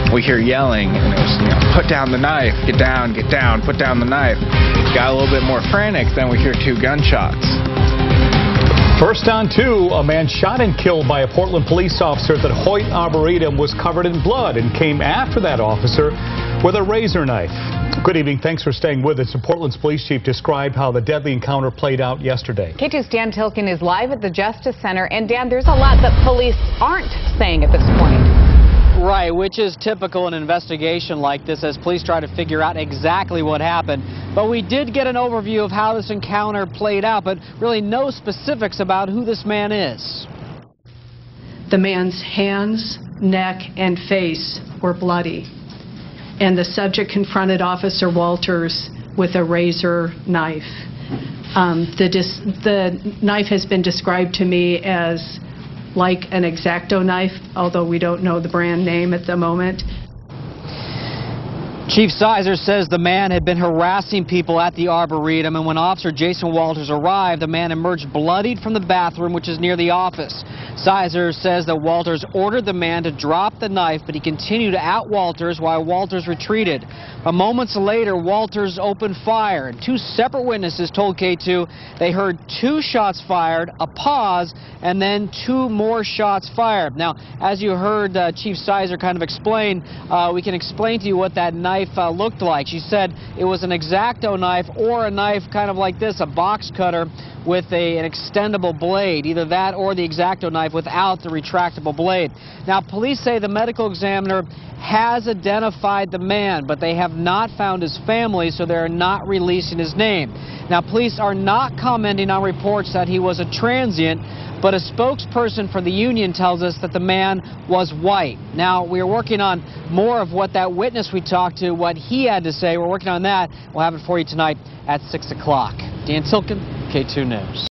We hear yelling, and it was, put down the knife, get down, put down the knife. Got a little bit more frantic, then we hear 2 gunshots. First on 2, a man shot and killed by a Portland police officer at the Hoyt Arboretum was covered in blood and came after that officer with a razor knife. Good evening. Thanks for staying with us. Portland's police chief described how the deadly encounter played out yesterday. K2's Dan Tilkin is live at the Justice Center. And Dan, there's a lot that police aren't saying at this point. Right, which is typical in an investigation like this as police try to figure out exactly what happened. But we did get an overview of how this encounter played out, but really no specifics about who this man is. The man's hands, neck, and face were bloody, and the subject confronted Officer Walters with a razor knife. The knife has been described to me as like an X-Acto knife, although we don't know the brand name at the moment. Chief Sizer says the man had been harassing people at the Arboretum, and when Officer Jason Walters arrived, the man emerged bloodied from the bathroom, which is near the office. Sizer says that Walters ordered the man to drop the knife, but he continued at Walters while Walters retreated. But moments later, Walters opened fire, and 2 separate witnesses told K2 they heard 2 shots fired, a pause, and then 2 more shots fired. Now, as you heard Chief Sizer kind of explain, we can explain to you what that knife looked like. She said it was an X-Acto knife or a knife kind of like this, a box cutter with an extendable blade, either that or the X-Acto knife without the retractable blade. Now, police say the medical examiner has identified the man, but they have not found his family, so they're not releasing his name. Now, police are not commenting on reports that he was a transient, but a spokesperson for the union tells us that the man was white. Now, we are working on more of what that witness we talked to, what he had to say. We're working on that. We'll have it for you tonight at 6 o'clock. Dan Tilkin, K2 News.